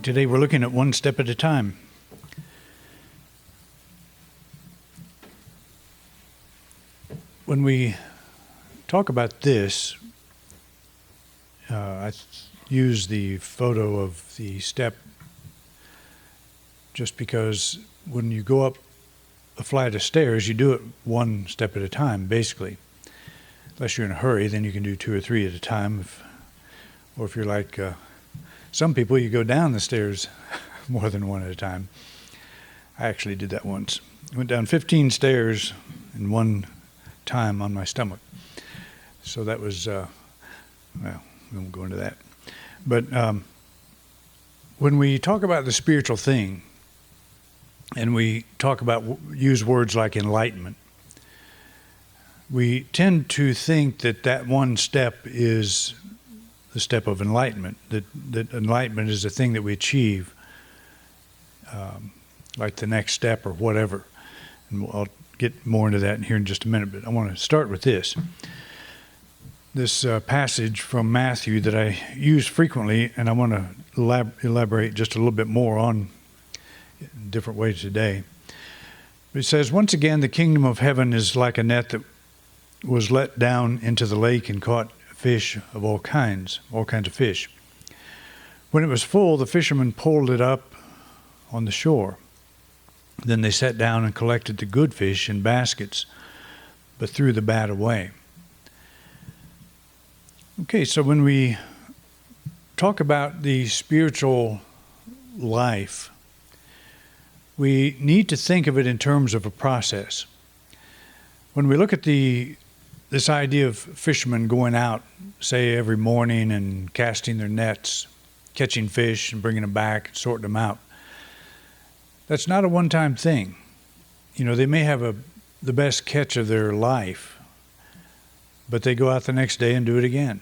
right, today we're looking at one step at a time. When we talk about this, I use the photo of the step just because when you go up a flight of stairs, you do it one step at a time, basically. Unless you're in a hurry, then you can do two or three at a time. Or if you're like some people, you go down the stairs more than one at a time. I actually did that once. I went down 15 stairs in one time on my stomach. So that was, well, we won't go into that. But when we talk about the spiritual thing, and we talk about, use words like enlightenment, we tend to think that that one step is the step of enlightenment, that enlightenment is a thing that we achieve, like the next step or whatever. And I'll get more into that here in just a minute, but I want to start with this. This passage from Matthew that I use frequently, and I want to elaborate just a little bit more on in different ways today. It says, "Once again, the kingdom of heaven is like a net that was let down into the lake and caught fish of all kinds of fish. When it was full, the fishermen pulled it up on the shore. Then they sat down and collected the good fish in baskets, but threw the bad away." Okay, so when we talk about the spiritual life, we need to think of it in terms of a process. When we look at this idea of fishermen going out, say every morning and casting their nets, catching fish and bringing them back and sorting them out, that's not a one-time thing. You know, they may have the best catch of their life, but they go out the next day and do it again.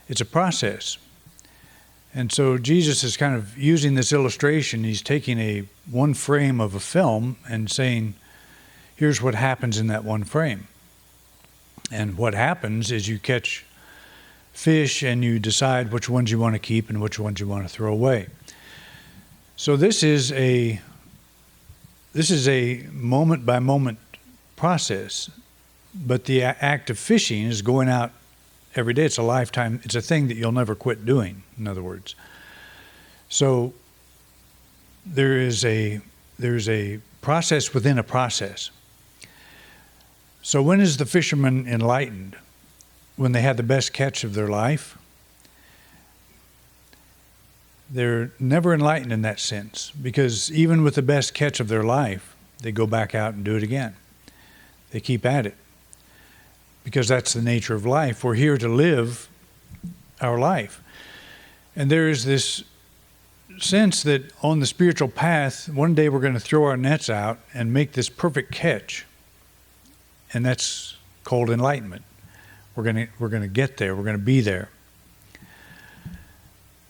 It's a process. And so Jesus is kind of using this illustration. He's taking one frame of a film and saying, here's what happens in that one frame. And what happens is you catch fish and you decide which ones you want to keep and which ones you want to throw away. So this is a moment by moment process, but the act of fishing is going out every day. It's a lifetime. It's a thing that you'll never quit doing, in other words. So there's a process within a process. So when is the fisherman enlightened? When they had the best catch of their life? They're never enlightened in that sense, because even with the best catch of their life, they go back out and do it again. They keep at it, because that's the nature of life. We're here to live our life. And there is this sense that on the spiritual path, one day we're going to throw our nets out and make this perfect catch. And that's called enlightenment. We're going to get there. We're going to be there.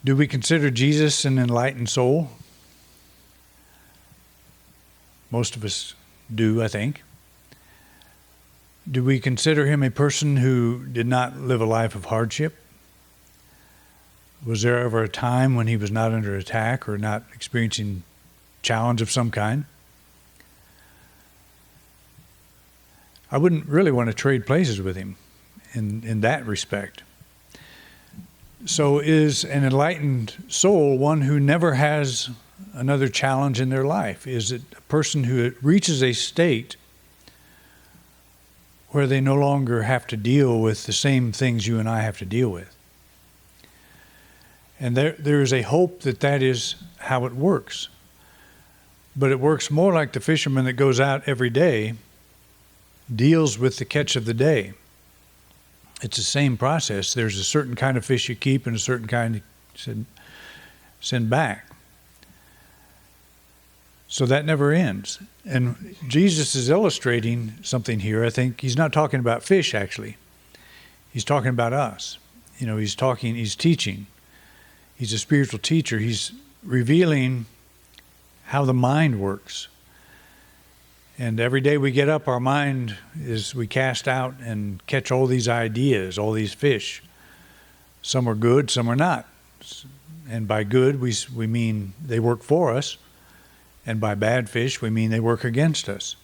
Do we consider Jesus an enlightened soul? Most of us do, I think. Do we consider him a person who did not live a life of hardship? Was there ever a time when he was not under attack or not experiencing challenge of some kind? I wouldn't really want to trade places with him in that respect. So is an enlightened soul one who never has another challenge in their life? Is it a person who reaches a state where they no longer have to deal with the same things you and I have to deal with? And there is a hope that is how it works. But it works more like the fisherman that goes out every day, deals with the catch of the day. It's the same process. There's a certain kind of fish you keep and a certain kind you send back. So that never ends. And Jesus is illustrating something here. I think he's not talking about fish, actually. He's talking about us. You know, he's teaching. He's a spiritual teacher. He's revealing how the mind works. And every day we get up, our mind we cast out and catch all these ideas, all these fish. Some are good, some are not. And by good, we mean they work for us. And by bad fish, we mean they work against us.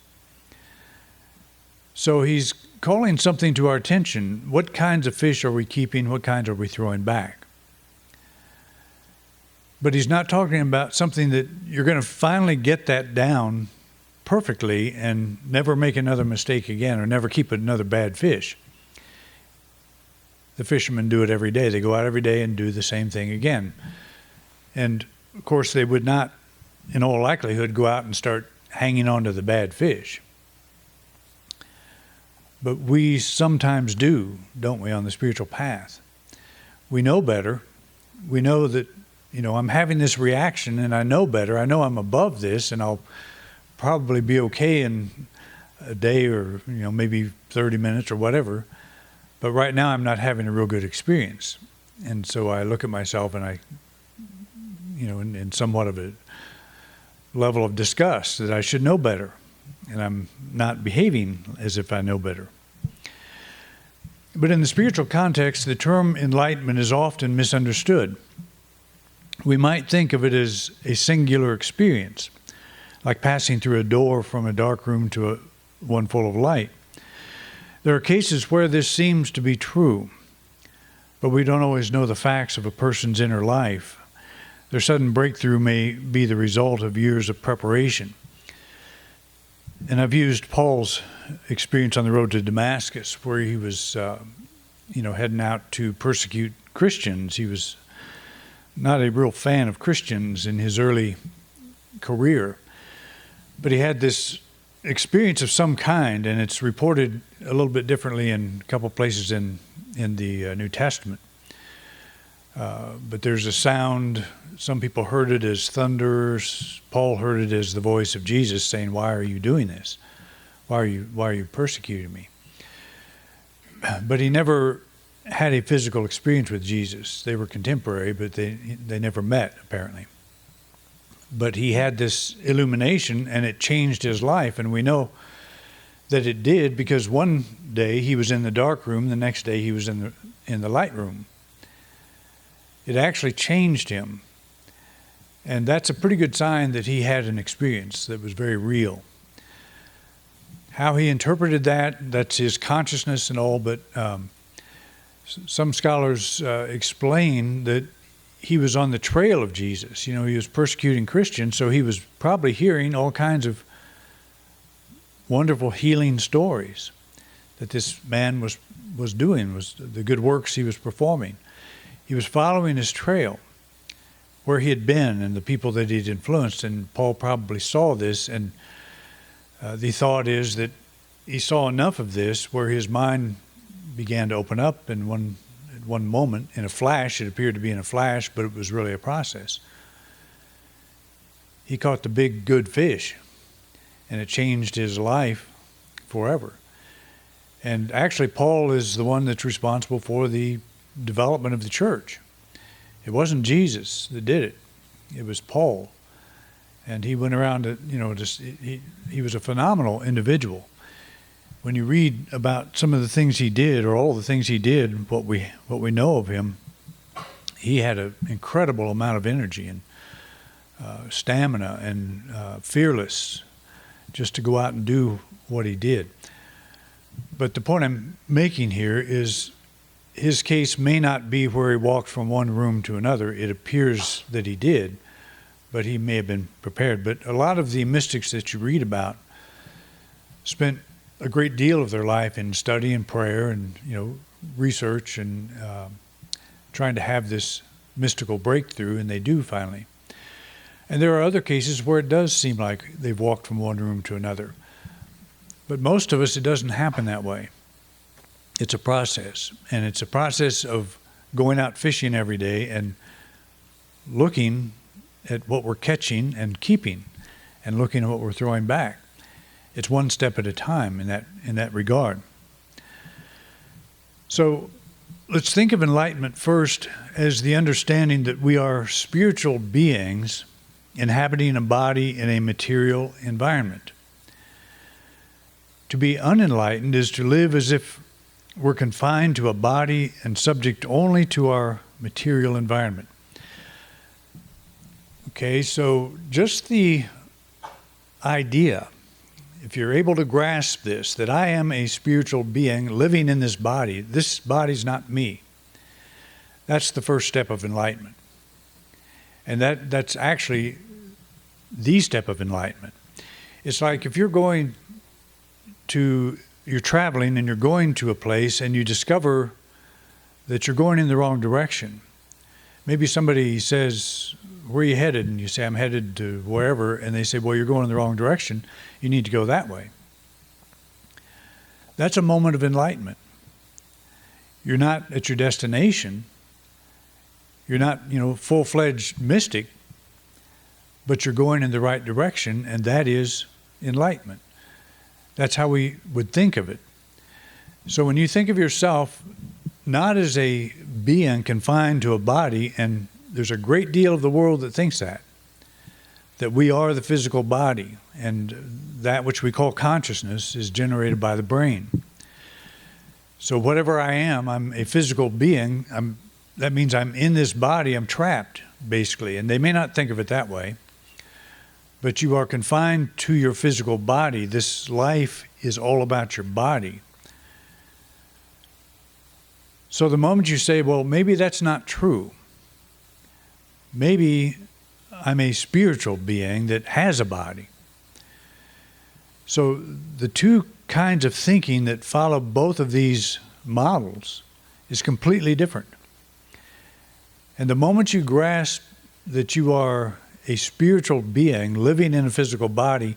So he's calling something to our attention. What kinds of fish are we keeping? What kinds are we throwing back? But he's not talking about something that you're going to finally get that down perfectly and never make another mistake again or never keep another bad fish. The fishermen do it every day. They go out every day and do the same thing again. And, of course, they would not, in all likelihood, go out and start hanging on to the bad fish. But we sometimes do, don't we, on the spiritual path? We know better. We know that, I'm having this reaction and I know better. I know I'm above this and I'll probably be okay in a day or, maybe 30 minutes or whatever. But right now I'm not having a real good experience. And so I look at myself and I, in somewhat of a level of disgust that I should know better. And I'm not behaving as if I know better. But in the spiritual context, the term enlightenment is often misunderstood. We might think of it as a singular experience, like passing through a door from a dark room to one full of light. There are cases where this seems to be true, but we don't always know the facts of a person's inner life. Their sudden breakthrough may be the result of years of preparation. And I've used Paul's experience on the road to Damascus, where he was, heading out to persecute Christians. He was not a real fan of Christians in his early career, but he had this experience of some kind, and it's reported a little bit differently in a couple places in the New Testament. But there's a sound. Some people heard it as thunder. Paul heard it as the voice of Jesus saying, "Why are you doing this? Why are you persecuting me?" But he never had a physical experience with Jesus. They were contemporary, but they never met, apparently. But he had this illumination, and it changed his life. And we know that it did because one day he was in the dark room, the next day he was in the light room. It actually changed him. And that's a pretty good sign that he had an experience that was very real. How he interpreted that's his consciousness and all, but some scholars explain that he was on the trail of Jesus. He was persecuting Christians, so he was probably hearing all kinds of wonderful healing stories that this man was doing, was the good works he was performing. He was following his trail, where he had been and the people that he'd influenced, and Paul probably saw this, and the thought is that he saw enough of this where his mind began to open up in one moment, in a flash. It appeared to be in a flash, but it was really a process. He caught the big good fish, and it changed his life forever. And actually, Paul is the one that's responsible for the development of the church. It wasn't Jesus that did it. It was Paul. And he went around he was a phenomenal individual. When you read about some of the things he did, or all the things he did, what we know of him, he had an incredible amount of energy and stamina and fearless just to go out and do what he did. But the point I'm making here is his case may not be where he walked from one room to another. It appears that he did, but he may have been prepared. But a lot of the mystics that you read about spent a great deal of their life in study and prayer and research and trying to have this mystical breakthrough, and they do finally. And there are other cases where it does seem like they've walked from one room to another. But most of us, it doesn't happen that way. It's a process, and it's a process of going out fishing every day and looking at what we're catching and keeping, and looking at what we're throwing back. It's one step at a time in that regard. So let's think of enlightenment first as the understanding that we are spiritual beings inhabiting a body in a material environment. To be unenlightened is to live as if we're confined to a body and subject only to our material environment. Okay, so just the idea, if you're able to grasp this, that I am a spiritual being living in this body's not me. That's the first step of enlightenment. And that's actually the step of enlightenment. It's like if you're traveling and you're going to a place and you discover that you're going in the wrong direction. Maybe somebody says, "Where are you headed?" And you say, "I'm headed to wherever." And they say, "Well, you're going in the wrong direction. You need to go that way." That's a moment of enlightenment. You're not at your destination. You're not, full-fledged mystic, but you're going in the right direction, and that is enlightenment. That's how we would think of it. So when you think of yourself not as a being confined to a body, and there's a great deal of the world that thinks that we are the physical body, and that which we call consciousness is generated by the brain. So whatever I am, I'm a physical being. That means I'm in this body, I'm trapped, basically. And they may not think of it that way, but you are confined to your physical body. This life is all about your body. So the moment you say, well, maybe that's not true. Maybe I'm a spiritual being that has a body. So the two kinds of thinking that follow both of these models is completely different. And the moment you grasp that you are a spiritual being living in a physical body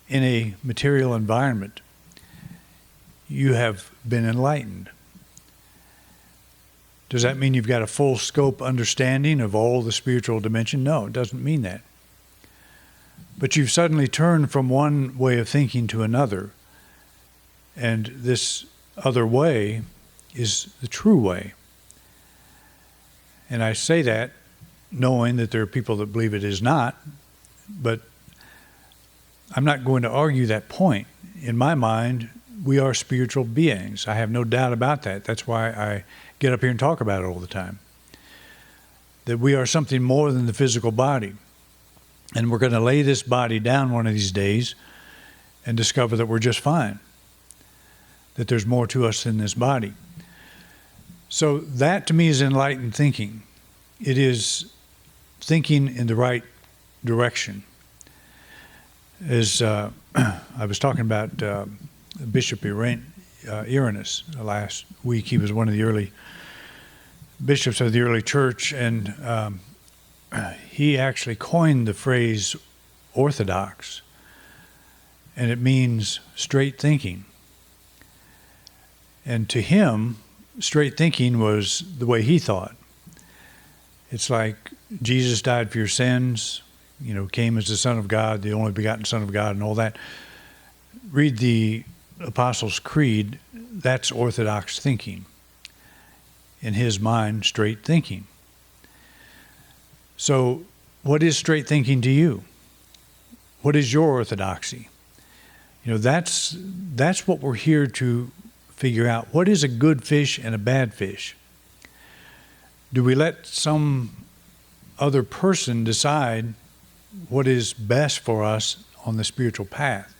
in a material environment, you have been enlightened. Does that mean you've got a full scope understanding of all the spiritual dimension? No, it doesn't mean that. But you've suddenly turned from one way of thinking to another, and this other way is the true way. And I say that knowing that there are people that believe it is not, but I'm not going to argue that point. In my mind, we are spiritual beings. I have no doubt about that. That's why I get up here and talk about it all the time. That we are something more than the physical body. And we're going to lay this body down one of these days and discover that we're just fine. That there's more to us than this body. So that to me is enlightened thinking. It is thinking in the right direction. As I was talking about Bishop Irenaeus last week, he was one of the early bishops of the early church, and he actually coined the phrase orthodox, and it means straight thinking. And to him, straight thinking was the way he thought. It's like Jesus died for your sins, came as the Son of God, the only begotten Son of God, and all that. Read the Apostles' Creed, that's orthodox thinking. In his mind, straight thinking. So, what is straight thinking to you? What is your orthodoxy? That's what we're here to figure out. What is a good fish and a bad fish? Do we let some other person decide what is best for us on the spiritual path?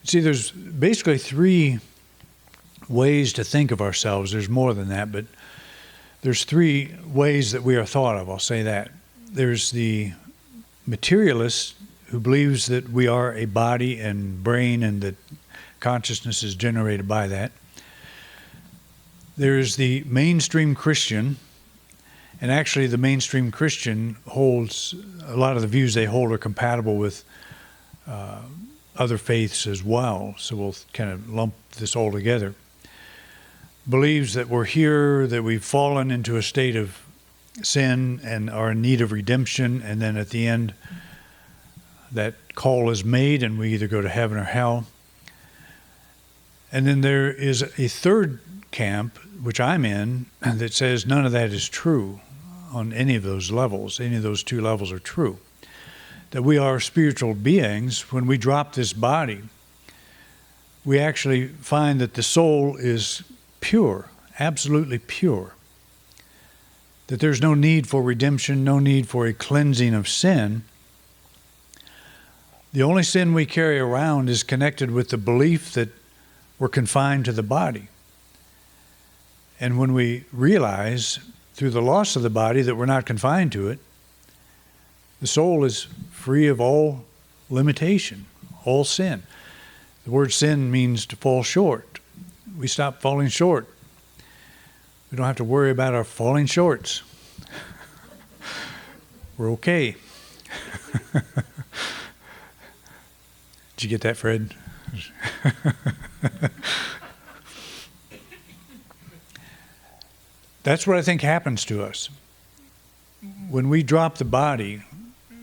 See, there's basically three ways to think of ourselves. There's more than that, but there's three ways that we are thought of. I'll say that. There's the materialist who believes that we are a body and brain and that consciousness is generated by that. There's the mainstream Christian, and actually the mainstream Christian holds, a lot of the views they hold are compatible with other faiths as well, so we'll kind of lump this all together. Believes that we're here, that we've fallen into a state of sin and are in need of redemption, and then at the end that call is made and we either go to heaven or hell. And then there is a third camp, which I'm in, that says none of that is true on any of those levels. Any of those two levels are true. That we are spiritual beings. When we drop this body, we actually find that the soul is pure, absolutely pure. that there's no need for redemption, no need for a cleansing of sin. The only sin we carry around is connected with the belief that we're confined to the body. And when we realize through the loss of the body that we're not confined to it, the soul is free of all limitation, all sin. The word sin means to fall short. We stop falling short. We don't have to worry about our falling shorts. We're okay. Did you get that, Fred? That's what I think happens to us. When we drop the body,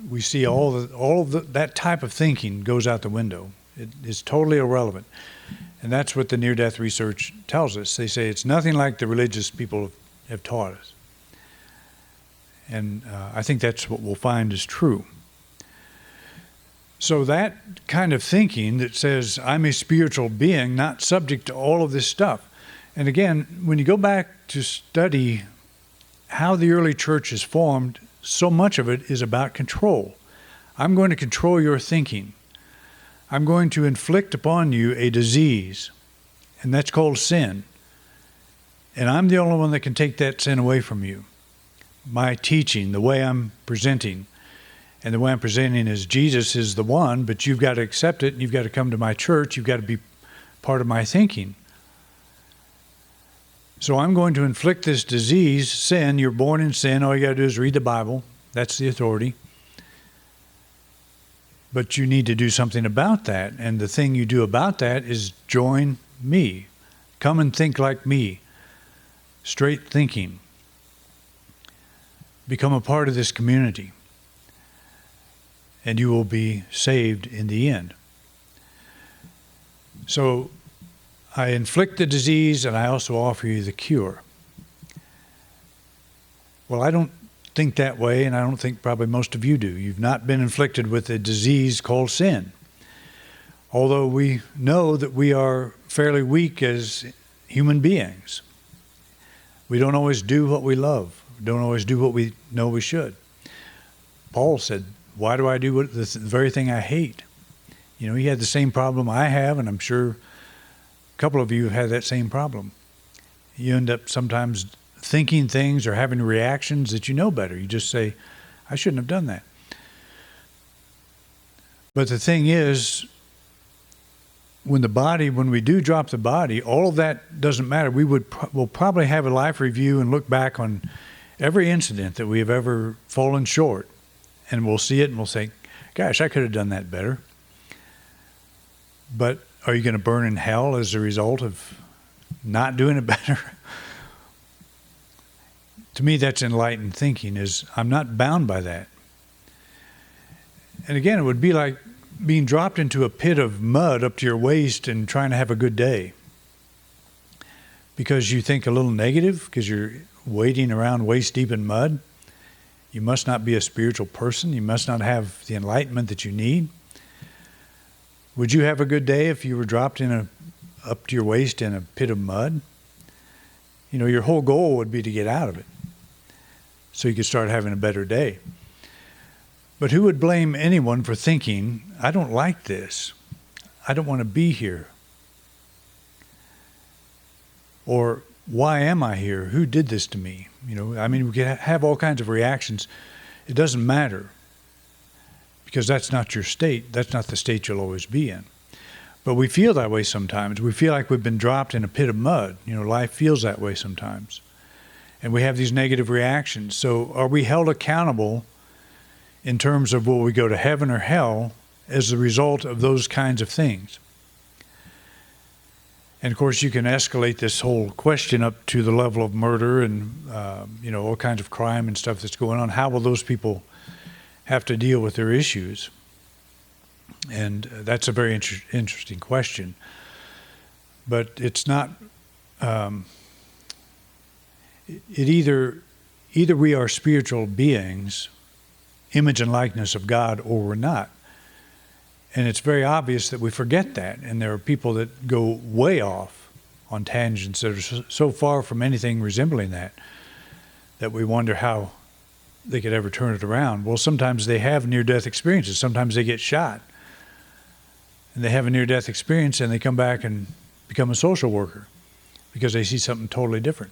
we see that type of thinking goes out the window. It is totally irrelevant. And that's what the near-death research tells us. They say it's nothing like the religious people have taught us. And I think that's what we'll find is true. So that kind of thinking that says, I'm a spiritual being, not subject to all of this stuff. And again, when you go back to study how the early church is formed, so much of it is about control. I'm going to control your thinking. I'm going to inflict upon you a disease, and that's called sin. And I'm the only one that can take that sin away from you. My teaching, the way I'm presenting, and the way I'm presenting is Jesus is the one, but you've got to accept it, and you've got to come to my church, you've got to be part of my thinking. So I'm going to inflict this disease, sin. You're born in sin. All you got to do is read the Bible. That's the authority. But you need to do something about that. And the thing you do about that is join me. Come and think like me. Straight thinking. Become a part of this community. And you will be saved in the end. So I inflict the disease, and I also offer you the cure. Well, I don't think that way, and I don't think probably most of you do. You've not been inflicted with a disease called sin. Although we know that we are fairly weak as human beings. We don't always do what we love. We don't always do what we know we should. Paul said, why do I do the very thing I hate? You know, he had the same problem I have, and I'm sure a couple of you have had that same problem. You end up sometimes thinking things or having reactions that you know better. You just say, I shouldn't have done that. But the thing is, when we do drop the body, all of that doesn't matter. We'll probably have a life review and look back on every incident that we have ever fallen short. And we'll see it and we'll say, gosh, I could have done that better. But are you going to burn in hell as a result of not doing it better? To me, that's enlightened thinking, is I'm not bound by that. And again, it would be like being dropped into a pit of mud up to your waist and trying to have a good day. Because you think a little negative, because you're wading around waist deep in mud. You must not be a spiritual person. You must not have the enlightenment that you need. Would you have a good day if you were dropped up to your waist in a pit of mud? You know, your whole goal would be to get out of it so you could start having a better day. But who would blame anyone for thinking, I don't like this. I don't want to be here. Or, why am I here? Who did this to me? You know, I mean, we can have all kinds of reactions. It doesn't matter, because that's not your state. That's not the state you'll always be in. But we feel that way sometimes. We feel like we've been dropped in a pit of mud. You know, life feels that way sometimes. And we have these negative reactions. So are we held accountable in terms of will we go to heaven or hell as a result of those kinds of things? And of course, you can escalate this whole question up to the level of murder and, all kinds of crime and stuff that's going on. How will those people have to deal with their issues? And that's a very interesting question. But it's not, either we are spiritual beings, image and likeness of God, or we're not. And it's very obvious that we forget that. And there are people that go way off on tangents that are so far from anything resembling that. that we wonder how they could ever turn it around. Well, sometimes they have near-death experiences. Sometimes they get shot, and they have a near-death experience, and they come back and become a social worker because they see something totally different.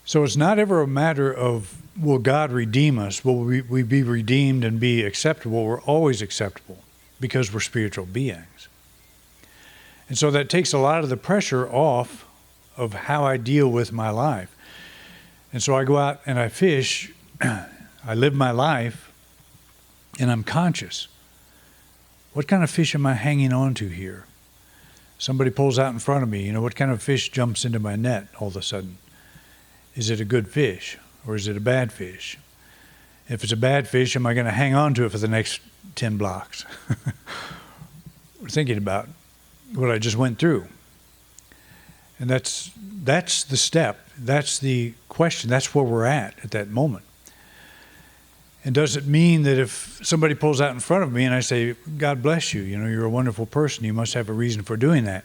So it's not ever a matter of, will God redeem us? Will we be redeemed and be acceptable? We're always acceptable because we're spiritual beings. And so that takes a lot of the pressure off of how I deal with my life. And so I go out and I fish, I live my life, and I'm conscious. What kind of fish am I hanging on to here? Somebody pulls out in front of me, what kind of fish jumps into my net all of a sudden? Is it a good fish or is it a bad fish? If it's a bad fish, am I going to hang on to it for the next 10 blocks? We're thinking about what I just went through. And that's the step. That's the question. That's where we're at that moment. And does it mean that if somebody pulls out in front of me and I say, God bless you, you're a wonderful person, you must have a reason for doing that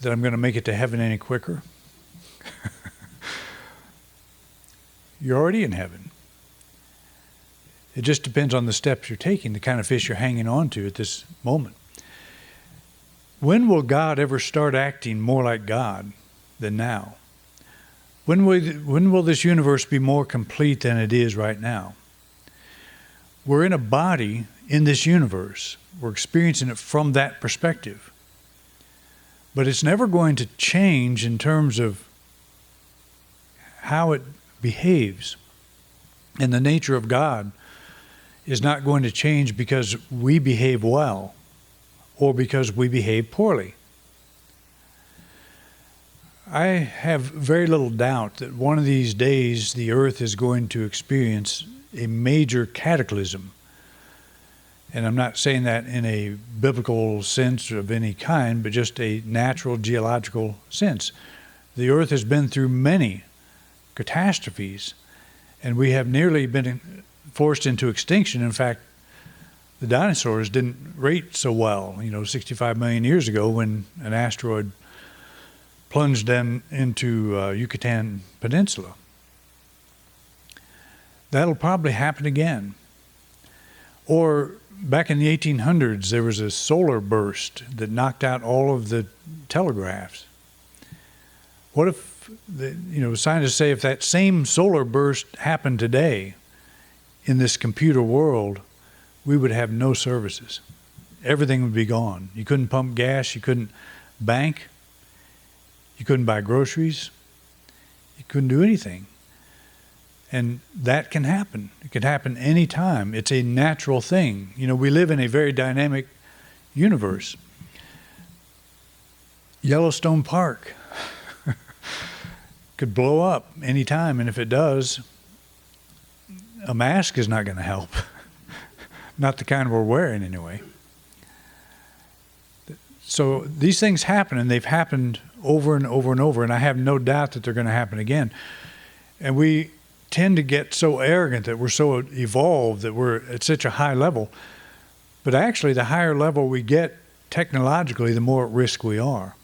I'm going to make it to heaven any quicker? You're already in heaven. It just depends on the steps you're taking, the kind of fish you're hanging on to at this moment. When will God ever start acting more like God than now? When will this universe be more complete than it is right now? We're in a body in this universe. We're experiencing it from that perspective. But it's never going to change in terms of how it behaves. And the nature of God is not going to change because we behave well or because we behave poorly. I have very little doubt that one of these days the earth is going to experience a major cataclysm. And I'm not saying that in a biblical sense of any kind, but just a natural geological sense. The earth has been through many catastrophes, and we have nearly been forced into extinction. In fact, the dinosaurs didn't rate so well, 65 million years ago when an asteroid plunged them into Yucatan Peninsula. That'll probably happen again. Or back in the 1800s, there was a solar burst that knocked out all of the telegraphs. What if, scientists say if that same solar burst happened today in this computer world, we would have no services. Everything would be gone. You couldn't pump gas, you couldn't bank, you couldn't buy groceries, you couldn't do anything. And that can happen. It can happen anytime. It's a natural thing. We live in a very dynamic universe. Yellowstone Park could blow up anytime, and if it does, a mask is not going to help. Not the kind we're wearing anyway. So these things happen, and they've happened over and over and over, and I have no doubt that they're going to happen again. And we tend to get so arrogant that we're so evolved, that we're at such a high level. But actually, the higher level we get technologically, the more at risk we are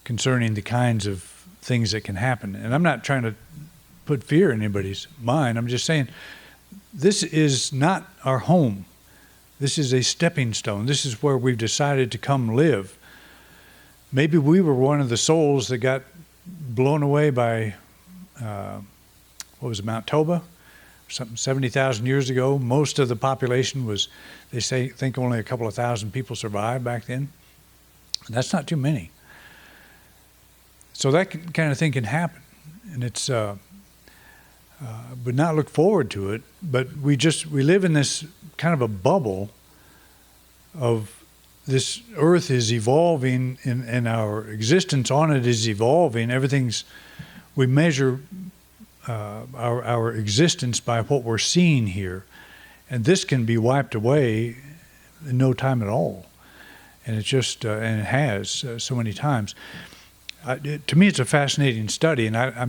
concerning the kinds of things that can happen. And I'm not trying to put fear in anybody's mind. I'm just saying this is not our home. This is a stepping stone. This is where we've decided to come live. Maybe we were one of the souls that got blown away by Mount Toba, something 70,000 years ago. Most of the population was, think only a couple of thousand people survived back then. And that's not too many. So that kind of thing can happen. And it's, but not look forward to it. But we live in this kind of a bubble of this earth is evolving and our existence on it is evolving. We measure our existence by what we're seeing here. And this can be wiped away in no time at all. And it's just, and it has so many times. To me, it's a fascinating study, and I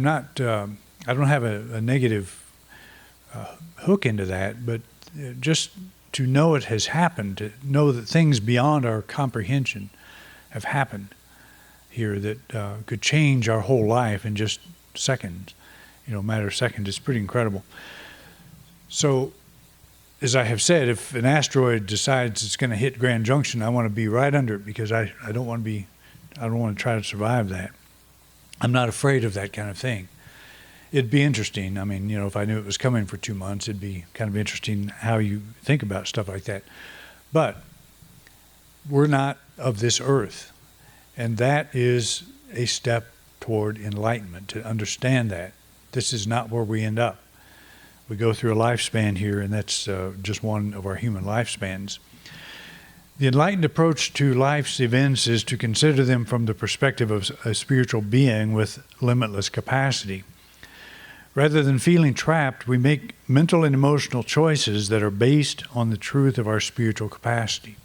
don't have a negative hook into that, but just to know it has happened, to know that things beyond our comprehension have happened here that could change our whole life in just seconds, a matter of seconds. It's pretty incredible. So, as I have said, if an asteroid decides it's going to hit Grand Junction, I want to be right under it because I don't want to try to survive that. I'm not afraid of that kind of thing. It'd be interesting. I mean, if I knew it was coming for 2 months, it'd be kind of interesting how you think about stuff like that. But we're not of this earth. And that is a step toward enlightenment, to understand that. This is not where we end up. We go through a lifespan here, and that's just one of our human lifespans. The enlightened approach to life's events is to consider them from the perspective of a spiritual being with limitless capacity. Rather than feeling trapped, we make mental and emotional choices that are based on the truth of our spiritual capacity.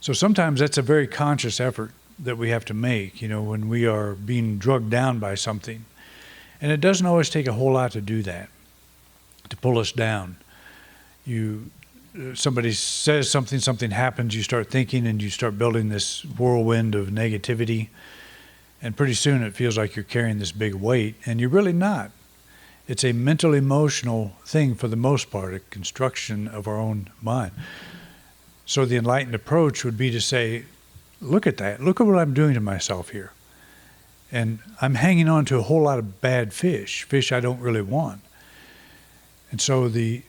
So sometimes that's a very conscious effort that we have to make, when we are being drugged down by something. And it doesn't always take a whole lot to do that, to pull us down. Somebody says something happens, you start thinking and you start building this whirlwind of negativity. And pretty soon it feels like you're carrying this big weight, and you're really not. It's a mental, emotional thing for the most part, a construction of our own mind. So the enlightened approach would be to say, look at that. Look at what I'm doing to myself here. And I'm hanging on to a whole lot of bad fish I don't really want. And so the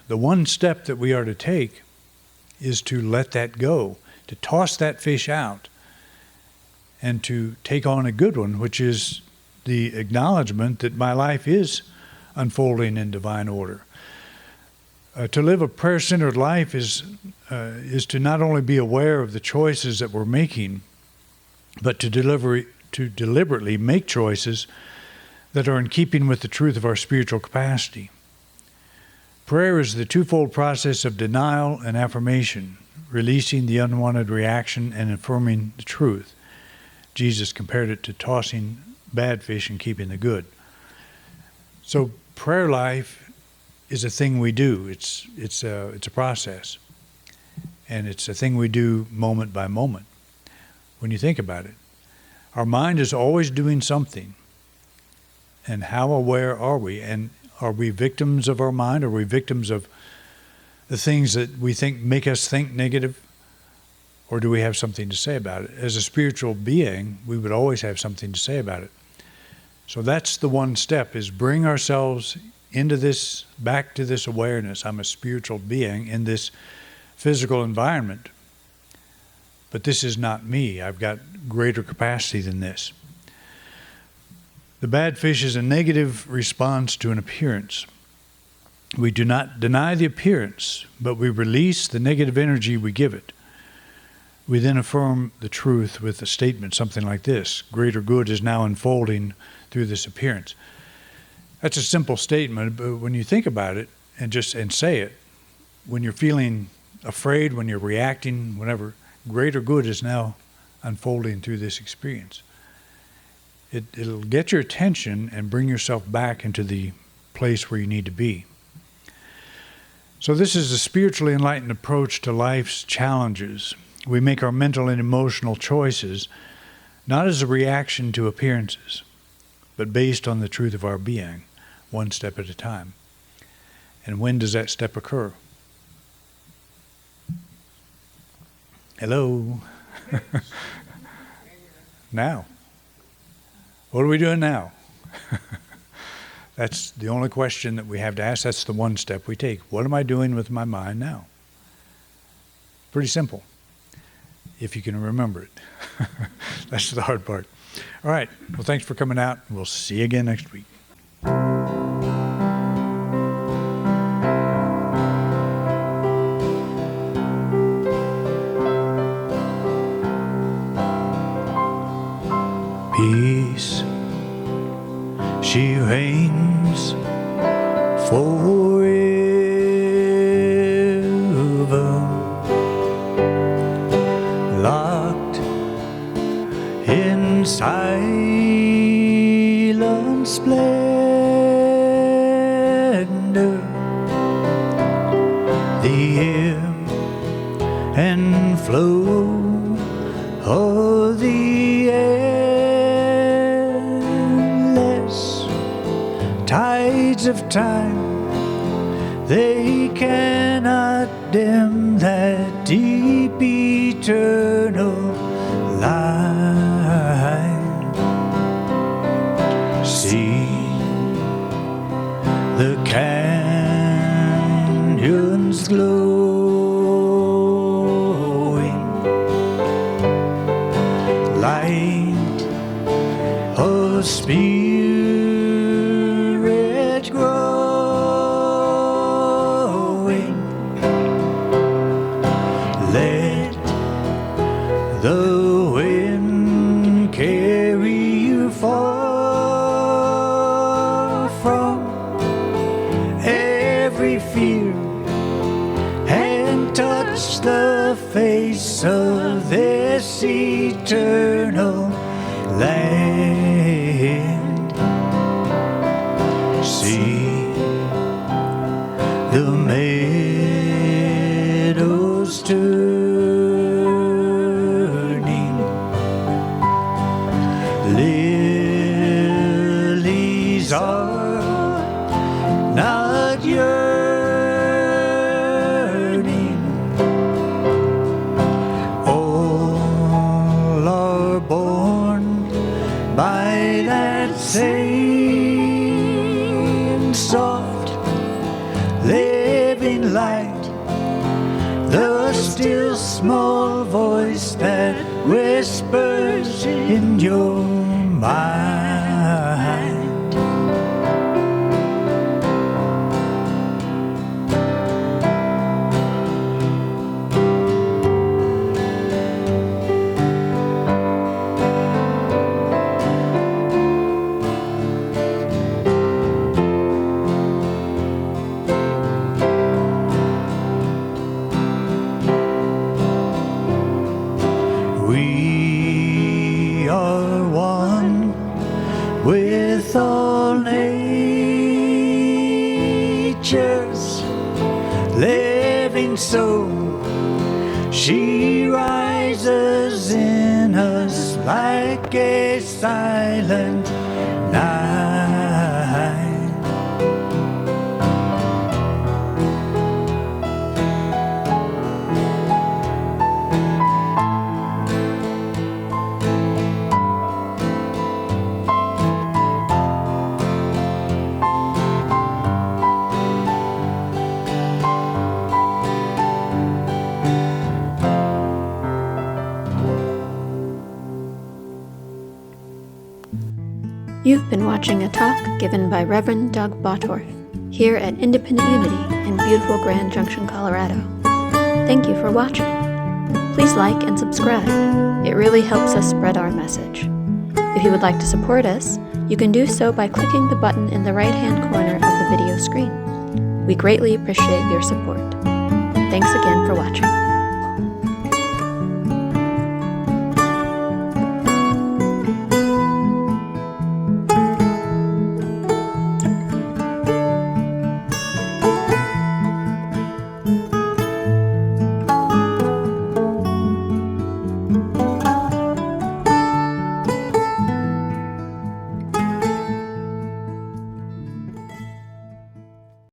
one step that we are to take is to let that go, to toss that fish out, and to take on a good one, which is the acknowledgement that my life is unfolding in divine order. To live a prayer-centered life is to not only be aware of the choices that we're making, but to deliberately make choices that are in keeping with the truth of our spiritual capacity. Prayer is the twofold process of denial and affirmation, releasing the unwanted reaction and affirming the truth. Jesus compared it to tossing bad fish and keeping the good. So prayer life is a thing we do. It's a process. And it's a thing we do moment by moment. When you think about it, our mind is always doing something. And how aware are we? And are we victims of our mind? Are we victims of the things that we think make us think negative? Or do we have something to say about it? As a spiritual being, we would always have something to say about it. So that's the one step, is bring ourselves into this, back to this awareness. I'm a spiritual being in this physical environment. But this is not me. I've got greater capacity than this. The bad fish is a negative response to an appearance. We do not deny the appearance, but we release the negative energy we give it. We then affirm the truth with a statement, something like this: greater good is now unfolding through this appearance. That's a simple statement, but when you think about it and say it, when you're feeling afraid, when you're reacting, whenever, greater good is now unfolding through this experience. It'll get your attention and bring yourself back into the place where you need to be. So this is a spiritually enlightened approach to life's challenges. We make our mental and emotional choices not as a reaction to appearances, but based on the truth of our being, one step at a time. And when does that step occur? Hello? Now. What are we doing now? That's the only question that we have to ask. That's the one step we take. What am I doing with my mind now? Pretty simple, if you can remember it. That's the hard part. All right. Well, thanks for coming out. We'll see you again next week. Peace, she reigns forever, locked in silent splendor. The ebb and flow of the air sands of time, they cannot dim that deep eternal light. See the canyons glowing, light of spirit growing. Let the wind carry you far from every fear and touch the face of this eternal land. See the meadows turning, lilies are not yearning. All are born by that same soft living light, the still small voice that whispers in your mind. We are one with all nature's living soul. She rises in us like a silent night. You've been watching a talk given by Reverend Doug Bottorff here at Independent Unity in beautiful Grand Junction, Colorado. Thank you for watching. Please like and subscribe. It really helps us spread our message. If you would like to support us, you can do so by clicking the button in the right-hand corner of the video screen. We greatly appreciate your support. Thanks again for watching.